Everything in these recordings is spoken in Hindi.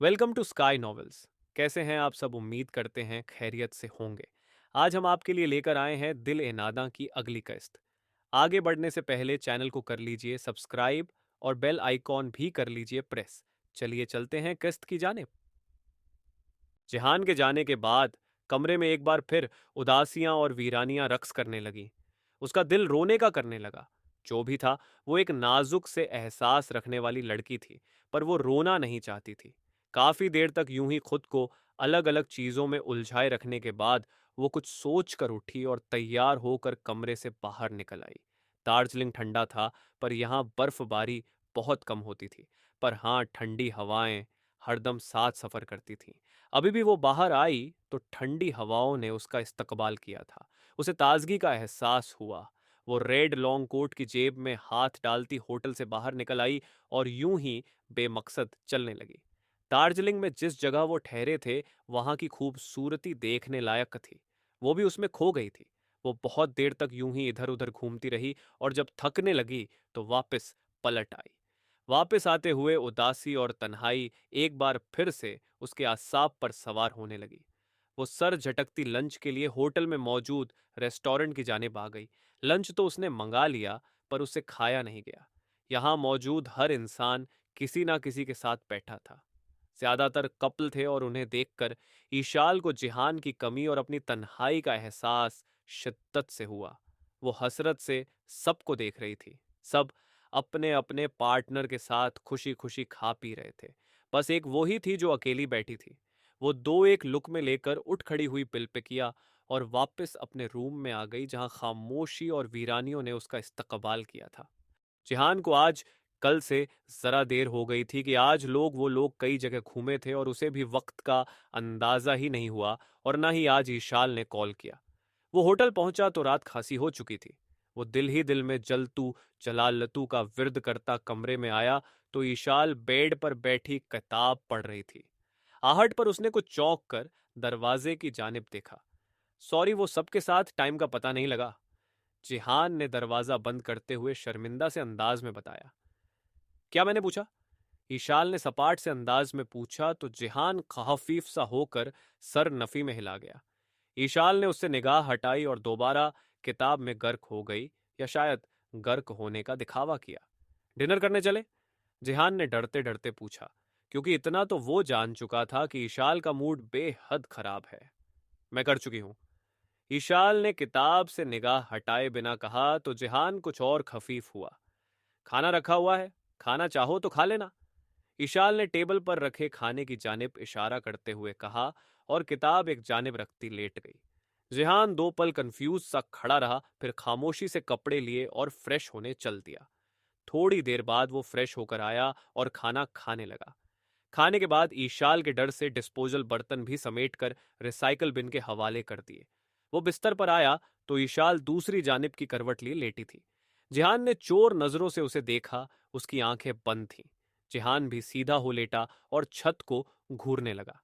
Welcome to sky novels. कैसे हैं आप सब? उम्मीद करते हैं खैरियत से होंगे। आज हम आपके लिए लेकर आए हैं दिल ए नादा की अगली किस्त। आगे बढ़ने से पहले चैनल को कर लीजिए सब्सक्राइब और बेल आइकॉन भी कर लीजिए प्रेस। चलिए चलते हैं किस्त की जानिब। जिहान के जाने के बाद कमरे में एक बार फिर उदासियां और वीरानियां रक्स करने लगी। उसका दिल रोने का करने लगा। जो भी था, वो एक नाजुक से एहसास रखने वाली लड़की थी, पर वो रोना नहीं चाहती थी। काफी देर तक यूं ही खुद को अलग अलग चीजों में उलझाए रखने के बाद वो कुछ सोच कर उठी और तैयार होकर कमरे से बाहर निकल आई। दार्जिलिंग ठंडा था, पर यहाँ बर्फबारी बहुत कम होती थी। पर हाँ, ठंडी हवाएं हरदम साथ सफर करती थीं। अभी भी वो बाहर आई तो ठंडी हवाओं ने उसका इस्तकबाल किया था। उसे ताजगी का एहसास हुआ। वो रेड लॉन्ग कोट की जेब में हाथ डालती होटल से बाहर निकल आई और यूं ही बेमकसद चलने लगी। दार्जिलिंग में जिस जगह वो ठहरे थे, वहां की खूबसूरती देखने लायक थी। वो भी उसमें खो गई थी। वो बहुत देर तक यूं ही इधर उधर घूमती रही और जब थकने लगी तो वापस पलट आई। वापस आते हुए उदासी और तन्हाई एक बार फिर से उसके आसाप पर सवार होने लगी। वो सर झटकती लंच के लिए होटल में मौजूद रेस्टोरेंट की जानिब आ गई। लंच तो उसने मंगा लिया, पर उसे खाया नहीं गया। यहाँ मौजूद हर इंसान किसी ना किसी के साथ बैठा था। ज्यादातर कपल थे और उन्हें देखकर ईशाल को जिहान की कमी और अपनी तन्हाई का एहसास शिद्दत से हुआ। वो हसरत से सबको देख रही थी। सब अपने अपने पार्टनर के साथ खुशी खुशी खा पी रहे थे। बस एक वो ही थी जो अकेली बैठी थी। वो दो एक लुक में लेकर उठ खड़ी हुई पिलपिकिया और वापस अपने रूम में आ गई, जहां खामोशी और वीरानियों ने उसका इस्तकबाल किया था। जिहान को आज कल से जरा देर हो गई थी कि आज वो लोग कई जगह घूमे थे और उसे भी वक्त का अंदाजा ही नहीं हुआ, और ना ही आज ईशाल ने कॉल किया। वो होटल पहुंचा तो रात खासी हो चुकी थी। वो दिल ही दिल में जलतू जलालतू का विर्द करता कमरे में आया तो ईशाल बेड पर बैठी किताब पढ़ रही थी। आहट पर उसने कुछ चौंक कर दरवाजे की जानिब देखा। सॉरी, वो सबके साथ टाइम का पता नहीं लगा, जिहान ने दरवाजा बंद करते हुए शर्मिंदा से अंदाज में बताया। क्या? मैंने पूछा। ईशाल ने सपाट से अंदाज में पूछा तो जिहान खफीफ सा होकर सर नफी में हिला गया। ईशाल ने उससे निगाह हटाई और दोबारा किताब में गर्क हो गई, या शायद गर्क होने का दिखावा किया। डिनर करने चले? जिहान ने डरते डरते पूछा, क्योंकि इतना तो वो जान चुका था कि ईशाल का मूड बेहद खराब है। मैं कर चुकी हूं। ईशाल ने किताब से निगाह हटाए बिना कहा तो जिहान कुछ और खफीफ हुआ। खाना रखा हुआ है, खाना चाहो तो खा लेना। ईशाल ने टेबल पर रखे खाने की जानिब इशारा करते हुए कहा और किताब एक जानिब रखती लेट गई। जिहान दो पल कंफ्यूज सा खड़ा रहा, फिर खामोशी से कपड़े लिए और फ्रेश होने चल दिया। थोड़ी देर बाद वो फ्रेश होकर आया और खाना खाने लगा। खाने के बाद ईशाल के डर से डिस्पोजल बर्तन भी समेटकर रिसाइकल बिन के हवाले कर दिए। वो बिस्तर पर आया तो ईशाल दूसरी जानिब की करवट लिए लेटी थी। जिहान ने चोर नजरों से उसे देखा। उसकी आंखें बंद थीं। जिहान भी सीधा हो लेटा और छत को घूरने लगा।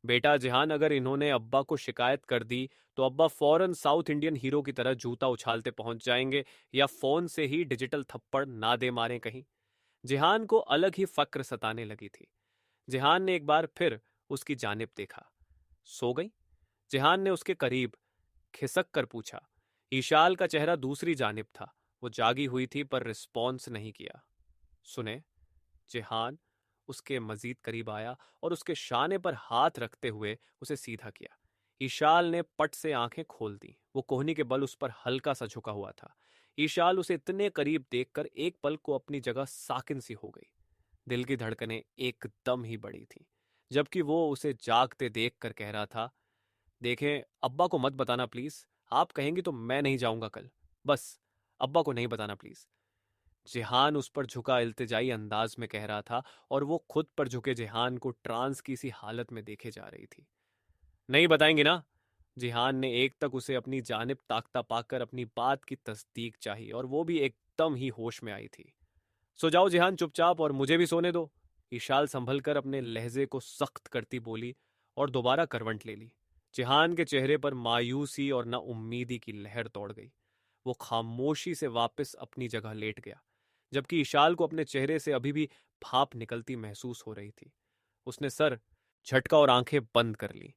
बेटा जिहान, अगर इन्होंने अब्बा को शिकायत कर दी तो अब्बा फौरन साउथ इंडियन हीरो की तरह जूता उछालते पहुंच जाएंगे, या फोन से ही डिजिटल थप्पड़ ना दे मारें कहीं। जिहान को अलग ही फक्र सताने लगी थी। जिहान ने एक बार फिर उसकी जानिब देखा। सो गई? जिहान ने उसके करीब खिसक कर पूछा। ईशाल का चेहरा दूसरी जानिब था। वो जागी हुई थी पर रिस्पॉन्स नहीं किया। सुने। जिहान उसके मजीद करीब आया और उसके शाने पर हाथ रखते हुए उसे सीधा किया। ईशाल ने पट से आंखें खोल दी। वो कोहनी के बल उस पर हल्का सा झुका हुआ था। ईशाल उसे इतने करीब देखकर एक पल को अपनी जगह साकिन सी हो गई। दिल की धड़कनें एकदम ही बढ़ी थीं, जबकि वो उसे जागते देख कर कह रहा था, देखें, अब्बा को मत बताना प्लीज। आप कहेंगी तो मैं नहीं जाऊंगा कल। बस अब्बा को नहीं बताना प्लीज। जिहान उस पर झुका इल्तिजाई अंदाज में कह रहा था और वो खुद पर झुके जिहान को ट्रांस की सी हालत में देखे जा रही थी। नहीं बताएंगे ना? जिहान ने एक तक उसे अपनी जानिब ताकता पाकर अपनी बात की तस्दीक चाही, और वो भी एकदम ही होश में आई थी। सो जाओ जिहान चुपचाप, और मुझे भी सोने दो। ईशाल संभल कर अपने लहजे को सख्त करती बोली और दोबारा करवट ले ली। जिहान के चेहरे पर मायूसी और ना उम्मीदी की लहर दौड़ गई। वो खामोशी से वापस अपनी जगह लेट गया, जबकि ईशाल को अपने चेहरे से अभी भी भाप निकलती महसूस हो रही थी। उसने सर झटका और आंखें बंद कर ली।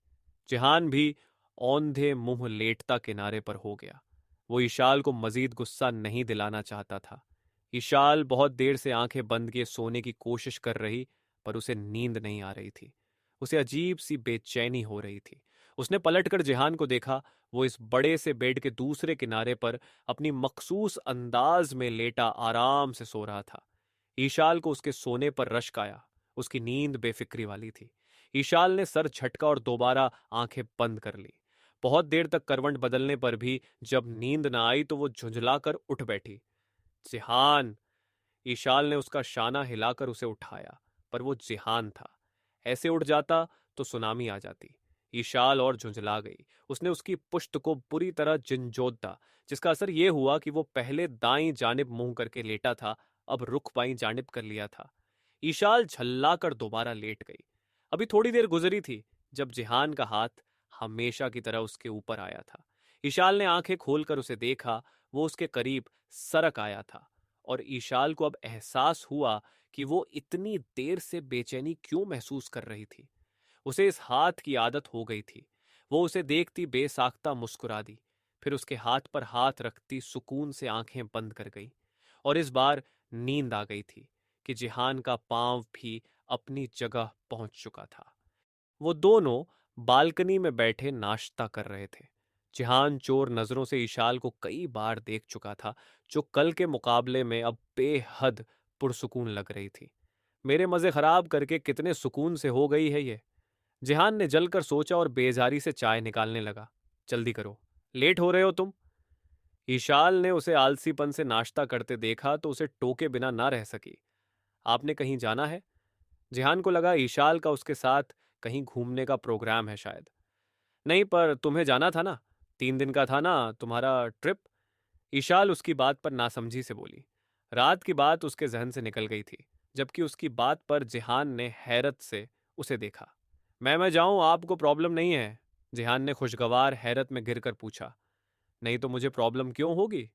जिहान भी औंधे मुंह लेटता किनारे पर हो गया। वो ईशाल को मजीद गुस्सा नहीं दिलाना चाहता था। ईशाल बहुत देर से आंखें बंद किए सोने की कोशिश कर रही, पर उसे नींद नहीं आ रही थी। उसे अजीब सी बेचैनी हो रही थी। उसने पलटकर जिहान को देखा। वो इस बड़े से बेड के दूसरे किनारे पर अपनी मखसूस अंदाज में लेटा आराम से सो रहा था। ईशाल को उसके सोने पर रश्क आया। उसकी नींद बेफिक्री वाली थी। ईशाल ने सर झटका और दोबारा आंखें बंद कर ली। बहुत देर तक करवट बदलने पर भी जब नींद न आई तो वो झुंझलाकर उठ बैठी। जिहान! ईशाल ने उसका शाना हिलाकर उसे उठाया, पर वो जिहान था। ऐसे उठ जाता तो सुनामी आ जाती। ईशाल और झुंझला गई। उसने उसकी पुश्त को बुरी तरह झिंझोता, जिसका असर यह हुआ कि वो पहले दाईं जानिब मुंह करके लेटा था, अब रुख बाईं जानिब कर लिया था। ईशाल झल्लाकर दोबारा लेट गई। अभी थोड़ी देर गुजरी थी जब जिहान का हाथ हमेशा की तरह उसके ऊपर आया था। ईशाल ने आंखें खोलकर उसे देखा। वो उसके करीब सरक आया था और ईशाल को अब एहसास हुआ कि वो इतनी देर से बेचैनी क्यों महसूस कर रही थी। उसे इस हाथ की आदत हो गई थी। वो उसे देखती बेसाख्ता मुस्कुरा दी, फिर उसके हाथ पर हाथ रखती सुकून से आंखें बंद कर गई। और इस बार नींद आ गई थी कि जिहान का पांव भी अपनी जगह पहुंच चुका था। वो दोनों बालकनी में बैठे नाश्ता कर रहे थे। जिहान चोर नजरों से ईशाल को कई बार देख चुका था, जो कल के मुकाबले में अब बेहद पुरसुकून लग रही थी। मेरे मजे खराब करके कितने सुकून से हो गई है ये। जिहान ने जलकर सोचा और बेजारी से चाय निकालने लगा। जल्दी करो, लेट हो रहे हो तुम। ईशाल ने उसे आलसीपन से नाश्ता करते देखा तो उसे टोके बिना ना रह सकी। आपने कहीं जाना है? जिहान को लगा ईशाल का उसके साथ कहीं घूमने का प्रोग्राम है शायद। नहीं, पर तुम्हें जाना था ना, 3 दिन का था ना तुम्हारा ट्रिप। ईशाल उसकी बात पर नासमझी से बोली। रात की बात उसके जहन से निकल गई थी, जबकि उसकी बात पर जिहान ने हैरत से उसे देखा। मैं जाऊं, आपको प्रॉब्लम नहीं है? जिहान ने खुशगवार हैरत में गिरकर पूछा। नहीं तो मुझे प्रॉब्लम क्यों होगी?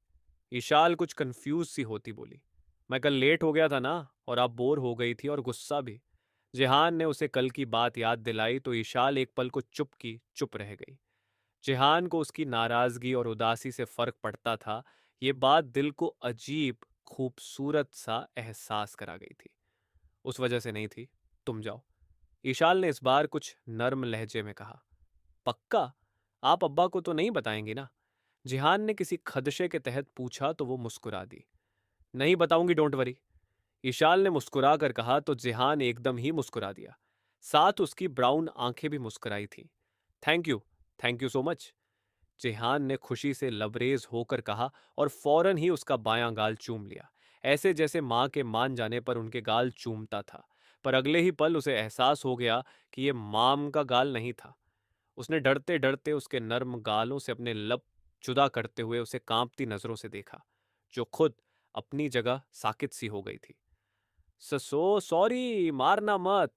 ईशाल कुछ कंफ्यूज सी होती बोली। मैं कल लेट हो गया था ना, और आप बोर हो गई थी और गुस्सा भी। जिहान ने उसे कल की बात याद दिलाई तो ईशाल एक पल को चुप की चुप रह गई। जिहान को उसकी नाराजगी और उदासी से फर्क पड़ता था। ये बात दिल को अजीब खूबसूरत सा एहसास करा गई थी। उस वजह से नहीं थी। तुम जाओ। ईशाल ने इस बार कुछ नर्म लहजे में कहा। पक्का? आप अब्बा को तो नहीं बताएंगी ना? जिहान ने किसी खदशे के तहत पूछा तो वो मुस्कुरा दी। नहीं बताऊंगी, डोंट वरी। ईशाल ने मुस्कुरा कर कहा तो जिहान एकदम ही मुस्कुरा दिया। साथ उसकी ब्राउन आंखें भी मुस्कुराई थीं। Thank you so much. Jihan ने खुशी से लबरेज होकर कहा और फौरन ही उसका बायां गाल चूम लिया, ऐसे जैसे मां के मान जाने पर उनके गाल चूमता था। पर अगले ही पल उसे एहसास हो गया कि यह माम का गाल नहीं था। उसने डरते डरते उसके नर्म गालों से अपने लब जुदा करते हुए उसे कांपती नजरों से देखा, जो खुद अपनी जगह साकित सी हो गई थी। ससो सॉरी, मारना मत।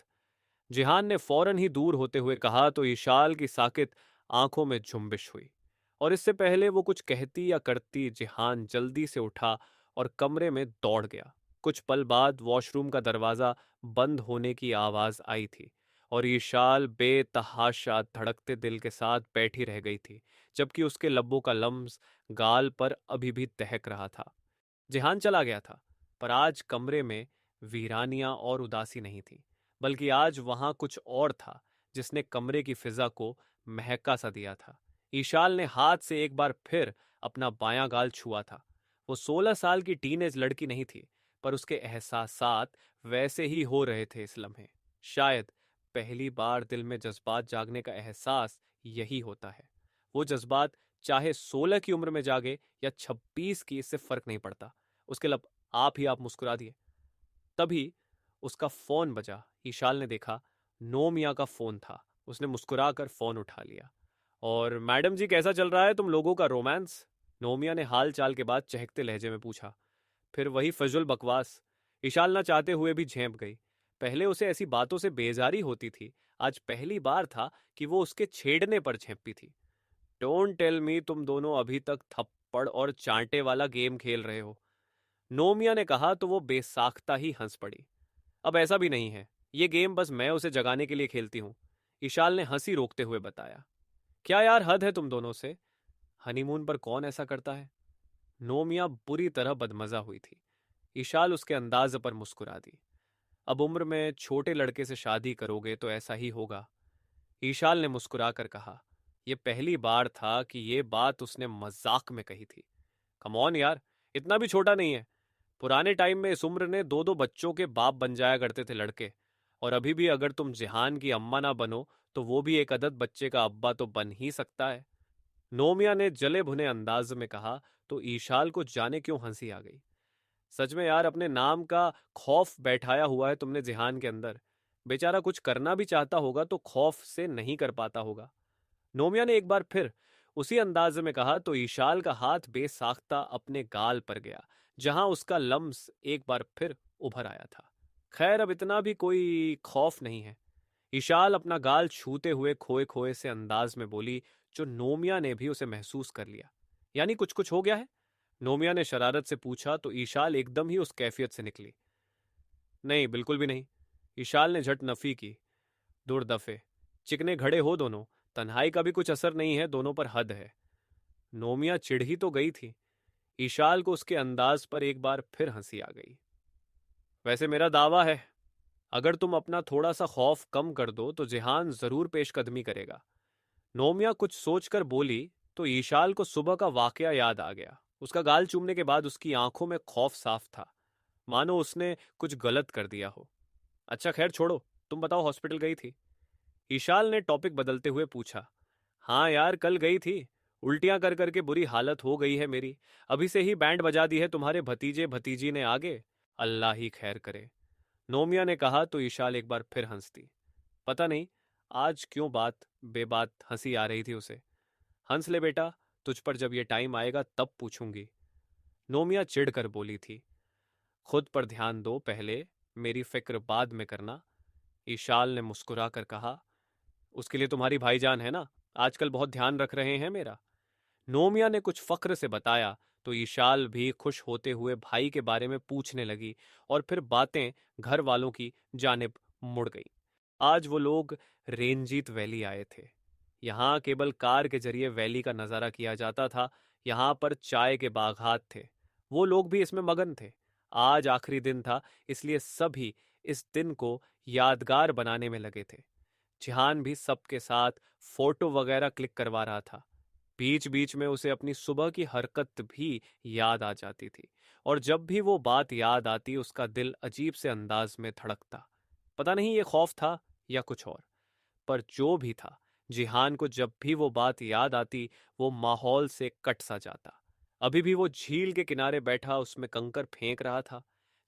जिहान ने फौरन ही दूर होते हुए कहा तो ईशाल की साकित आंखों में झुंबिश हुई। और इससे पहले वो कुछ कहती या करती जिहान जल्दी से उठा और कमरे में दौड़ गया। कुछ पल बाद वॉशरूम का दरवाजा बंद होने की आवाज आई थी और ईशाल बेतहाशा धड़कते दिल के साथ बैठी रह गई थी, जबकि उसके लब्बों का लम्स गाल पर अभी भी दहक रहा था। जिहान चला गया था, पर आज कमरे में वीरानियां और उदासी नहीं थी, बल्कि आज वहां कुछ और था जिसने कमरे की फिजा को महका सा दिया था। ईशाल ने हाथ से एक बार फिर अपना बायां गाल छुआ था। वो 16 साल की टीनेज लड़की नहीं थी, पर उसके एहसासात वैसे ही हो रहे थे इस लम्हे। शायद पहली बार दिल में जज्बात जागने का एहसास यही होता है। वो जज्बात चाहे 16 की उम्र में जागे या 26 की, इससे फर्क नहीं पड़ता। उसके लब आप मुस्कुरा दिए। तभी उसका फोन बजा। ईशाल ने देखा नोमिया का फोन था। उसने मुस्कुराकर फोन उठा लिया। और मैडम जी, कैसा चल रहा है तुम लोगों का रोमांस? नोमिया ने हाल चाल के बाद चहकते लहजे में पूछा। फिर वही फजुल बकवास। ईशाल ना चाहते हुए भी झेंप गई। पहले उसे ऐसी बातों से बेजारी होती थी, आज पहली बार था कि वो उसके छेड़ने पर झेंपी थी। डोंट टेल मी तुम दोनों अभी तक थप्पड़ और चांटे वाला गेम खेल रहे हो। नोमिया ने कहा तो वो बेसाख्ता ही हंस पड़ी। अब ऐसा भी नहीं है, ये गेम बस मैं उसे जगाने के लिए खेलती हूँ, ईशाल ने हंसी रोकते हुए बताया। क्या यार, हद है तुम दोनों से। हनीमून पर कौन ऐसा करता है। नोमिया बुरी तरह बदमजा हुई थी। ईशाल उसके अंदाज पर मुस्कुरा दी। अब उम्र में छोटे लड़के से शादी करोगे तो ऐसा ही होगा। ईशाल ने मुस्कुराकर कहा। यह पहली बार था कि यह बात उसने मजाक में कही थी। कम ऑन यार, इतना भी छोटा नहीं है। पुराने टाइम में इस उम्र ने दो दो बच्चों के बाप बन जाया करते थे लड़के। और अभी भी अगर तुम जिहान की अम्मा ना बनो तो वो भी एक अदद बच्चे का अब्बा तो बन ही सकता है। नोमिया ने जले भुने अंदाज में कहा तो ईशाल को जाने क्यों हंसी आ गई। सच में यार, अपने नाम का खौफ बैठाया हुआ है तुमने जिहान के अंदर। बेचारा कुछ करना भी चाहता होगा तो खौफ से नहीं कर पाता होगा। नोमिया ने एक बार फिर उसी अंदाज में कहा तो ईशाल का हाथ बेसाख्ता अपने गाल पर गया, जहां उसका लम्स एक बार फिर उभर आया था। खैर, अब इतना भी कोई खौफ नहीं है। ईशाल अपना गाल छूते हुए खोए खोए से अंदाज में बोली, जो नोमिया ने भी उसे महसूस कर लिया। यानी कुछ कुछ हो गया है। नोमिया ने शरारत से पूछा तो ईशाल एकदम ही उस कैफियत से निकली। नहीं, बिल्कुल भी नहीं। ईशाल ने झट नफी की। दूर दफे, चिकने घड़े हो दोनों। तन्हाई का भी कुछ असर नहीं है, दोनों पर हद है। नोमिया चिढ़ ही तो गई थी। ईशाल को उसके अंदाज पर एक बार फिर हंसी आ गई। वैसे मेरा दावा है, अगर तुम अपना थोड़ा सा खौफ कम कर दो तो जिहान जरूर पेशकदमी करेगा। नोमिया कुछ सोचकर बोली तो ईशाल को सुबह का वाकया याद आ गया। उसका गाल चूमने के बाद उसकी आंखों में खौफ साफ था, मानो उसने कुछ गलत कर दिया हो। अच्छा खैर छोड़ो, तुम बताओ, हॉस्पिटल गई थी? ईशाल ने टॉपिक बदलते हुए पूछा। हाँ यार, कल गई थी। उल्टियां कर करके बुरी हालत हो गई है मेरी। अभी से ही बैंड बजा दी है तुम्हारे भतीजे भतीजी ने आगे। अल्लाह ही खैर करे। नोमिया ने कहा तो ईशाल एक बार फिर हंस दी। पता नहीं आज क्यों बात बेबात हंसी आ रही थी उसे। हंस ले बेटा, तुझ पर जब ये टाइम आएगा तब पूछूंगी। नोमिया चिढ़कर बोली थी। खुद पर ध्यान दो पहले, मेरी फिक्र बाद में करना। ईशाल ने मुस्कुरा कर कहा। उसके लिए तुम्हारी भाईजान है ना, आजकल बहुत ध्यान रख रहे हैं मेरा। नोमिया ने कुछ फक्र से बताया तो ईशाल भी खुश होते हुए भाई के बारे में पूछने लगी और फिर बातें घर वालों की जानिब मुड़ गई। आज वो लोग रेंजीत वैली आए थे। यहाँ केवल कार के जरिए वैली का नज़ारा किया जाता था। यहाँ पर चाय के बागात थे। वो लोग भी इसमें मगन थे। आज आखिरी दिन था, इसलिए सभी इस दिन को यादगार बनाने में लगे थे। जिहान भी सबके साथ फोटो वगैरह क्लिक करवा रहा था। बीच बीच में उसे अपनी सुबह की हरकत भी याद आ जाती थी, और जब भी वो बात याद आती उसका दिल अजीब से अंदाज में धड़कता। पता नहीं ये खौफ था या कुछ और, पर जो भी था, जिहान को जब भी वो बात याद आती वो माहौल से कट सा जाता। अभी भी वो झील के किनारे बैठा उसमें कंकर फेंक रहा था,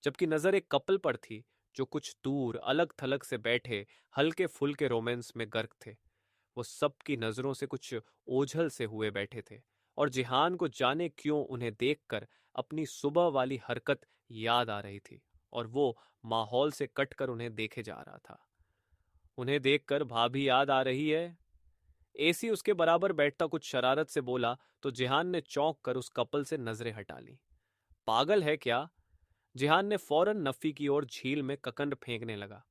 जबकि नजर एक कपल पर थी जो कुछ दूर अलग थलग से बैठे हल्के फुल्के रोमांस में गर्क थे। वो सबकी नजरों से कुछ ओझल से हुए बैठे थे, और जिहान को जाने क्यों उन्हें देखकर अपनी सुबह वाली हरकत याद आ रही थी, और वो माहौल से कटकर उन्हें देखे जा रहा था। उन्हें देखकर भाभी याद आ रही है। एसी उसके बराबर बैठता कुछ शरारत से बोला तो जिहान ने चौंक कर उस कपल से नजरें हटा ली। पागल है क्या? जिहान ने फौरन नफी की ओर झील में ककंड फेंकने लगा।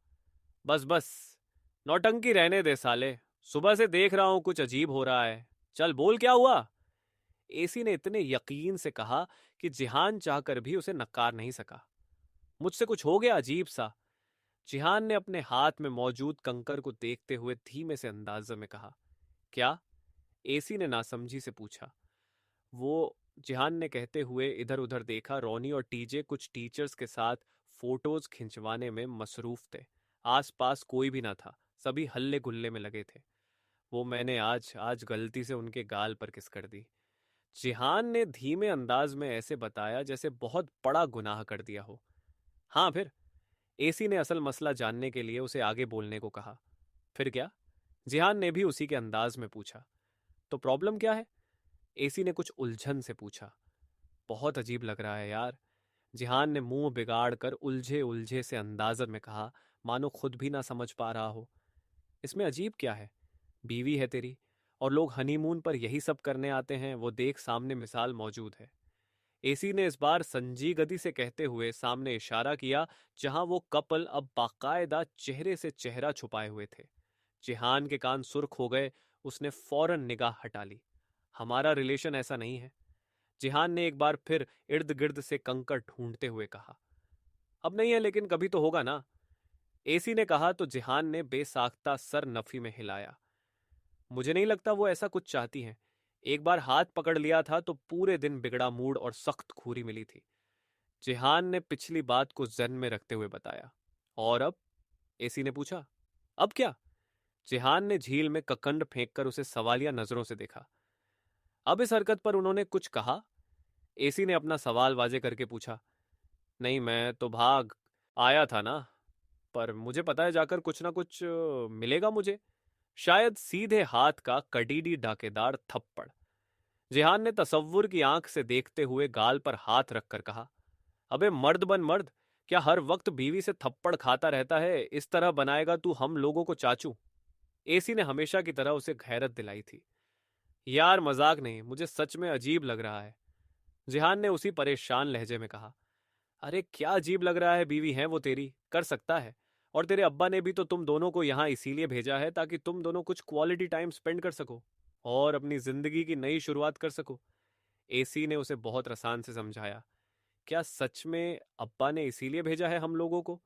बस बस, नौटंकी रहने दे साले। सुबह से देख रहा हूं कुछ अजीब हो रहा है। चल बोल, क्या हुआ? एसी ने इतने यकीन से कहा कि जिहान चाहकर भी उसे नकार नहीं सका। मुझसे कुछ हो गया अजीब सा। जिहान ने अपने हाथ में मौजूद कंकर को देखते हुए धीमे से अंदाज में कहा। क्या? एसी ने नासमझी से पूछा। वो, जिहान ने कहते हुए इधर उधर देखा। रोनी और टीजे कुछ टीचर्स के साथ फोटोज खिंचवाने में मसरूफ थे। आसपास कोई भी ना था, सभी हल्ले गुल्ले में लगे थे। वो मैंने आज आज गलती से उनके गाल पर किस कर दी। जिहान ने धीमे अंदाज में ऐसे बताया जैसे बहुत बड़ा गुनाह कर दिया हो। हाँ फिर? एसी ने असल मसला जानने के लिए उसे आगे बोलने को कहा। फिर क्या? जिहान ने भी उसी के अंदाज में पूछा। तो प्रॉब्लम क्या है? एसी ने कुछ उलझन से पूछा। बहुत अजीब लग रहा है यार। जिहान ने मुंह बिगाड़ कर उलझे उलझे से अंदाजन में कहा, मानो खुद भी ना समझ पा रहा हो। इसमें अजीब क्या है? बीवी है तेरी, और लोग हनीमून पर यही सब करने आते हैं, वो देख सामने मिसाल मौजूद है। एसी ने इस बार संजीदगी से कहते हुए सामने इशारा किया, जहां वो कपल अब बाकायदा चेहरे से चेहरा छुपाए हुए थे। जिहान के कान सुर्ख हो गए। उसने फौरन निगाह हटा ली। हमारा रिलेशन ऐसा नहीं है। जिहान ने एक बार फिर इर्द गिर्द से कंकड़ ढूंढते हुए कहा। अब नहीं है, लेकिन कभी तो होगा ना। एसी ने कहा तो जिहान ने बेसाख्ता सर नफी में हिलाया। मुझे नहीं लगता वो ऐसा कुछ चाहती हैं। एक बार हाथ पकड़ लिया था तो पूरे दिन बिगड़ा मूड और सख्त खूरी मिली थी। जिहान ने पिछली बात को जहन में रखते हुए बताया। और अब? एसी ने पूछा। अब क्या? जिहान ने झील में ककंड फेंककर उसे सवालिया नजरों से देखा। अब इस हरकत पर उन्होंने कुछ कहा? एसी ने अपना सवाल वाजे करके पूछा। नहीं, मैं तो भाग आया था ना, पर मुझे पता है जाकर कुछ ना कुछ मिलेगा मुझे। शायद सीधे हाथ का कटीडी डाकेदार थप्पड़। जिहान ने तसव्वुर की आंख से देखते हुए गाल पर हाथ रखकर कहा। अबे मर्द बन मर्द। क्या हर वक्त बीवी से थप्पड़ खाता रहता है? इस तरह बनाएगा तू हम लोगों को चाचू। एसी ने हमेशा की तरह उसे गैरत दिलाई थी। यार मजाक नहीं, मुझे सच में अजीब लग रहा है। जिहान ने उसी परेशान लहजे में कहा। अरे क्या अजीब लग रहा है, बीवी है वो तेरी, कर सकता है। और तेरे अब्बा ने भी तो तुम दोनों को यहाँ इसीलिए भेजा है ताकि तुम दोनों कुछ क्वालिटी टाइम स्पेंड कर सको और अपनी जिंदगी की नई शुरुआत कर सको। एसी ने उसे बहुत रसान से समझाया। क्या सच में अब्बा ने इसीलिए भेजा है हम लोगों को?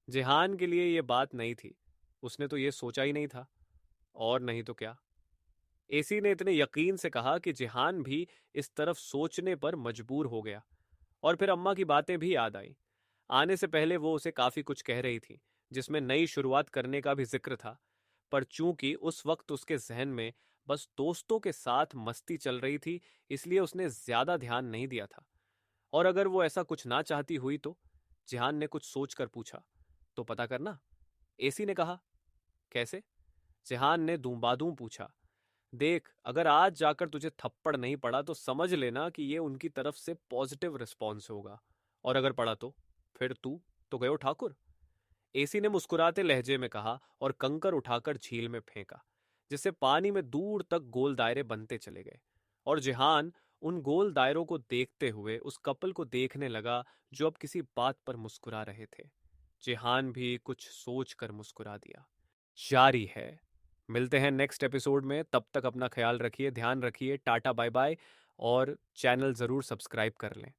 जिहान के लिए यह बात नहीं थी। उसने तो ये सोचा ही नहीं था। और नहीं तो क्या। एसी ने इतने यकीन से कहा कि जिहान भी इस तरफ सोचने पर मजबूर हो गया। और फिर अम्मा की बातें भी याद आई। आने से पहले वो उसे काफी कुछ कह रही थी, जिसमें नई शुरुआत करने का भी जिक्र था। पर चूंकि उस वक्त उसके जहन में बस दोस्तों के साथ मस्ती चल रही थी, इसलिए उसने ज्यादा ध्यान नहीं दिया था। और अगर वो ऐसा कुछ ना चाहती हुई तो? जिहान ने कुछ सोचकर पूछा। तो पता करना। एसी ने कहा। कैसे? जिहान ने दूंबादूं पूछा। देख, अगर आज जाकर तुझे थप्पड़ नहीं पड़ा तो समझ लेना कि ये उनकी तरफ से पॉजिटिव रिस्पॉन्स होगा। और अगर पड़ा तो फिर तू तो गयो ठाकुर। एसी ने मुस्कुराते लहजे में कहा और कंकर उठाकर झील में फेंका, जिससे पानी में दूर तक गोल दायरे बनते चले गए। और जिहान उन गोल दायरों को देखते हुए उस कपल को देखने लगा जो अब किसी बात पर मुस्कुरा रहे थे। जिहान भी कुछ सोच कर मुस्कुरा दिया। जारी है। मिलते हैं नेक्स्ट एपिसोड में। तब तक अपना ख्याल रखिए, ध्यान रखिए, टाटा बाय बाय। और चैनल ज़रूर सब्सक्राइब कर लें।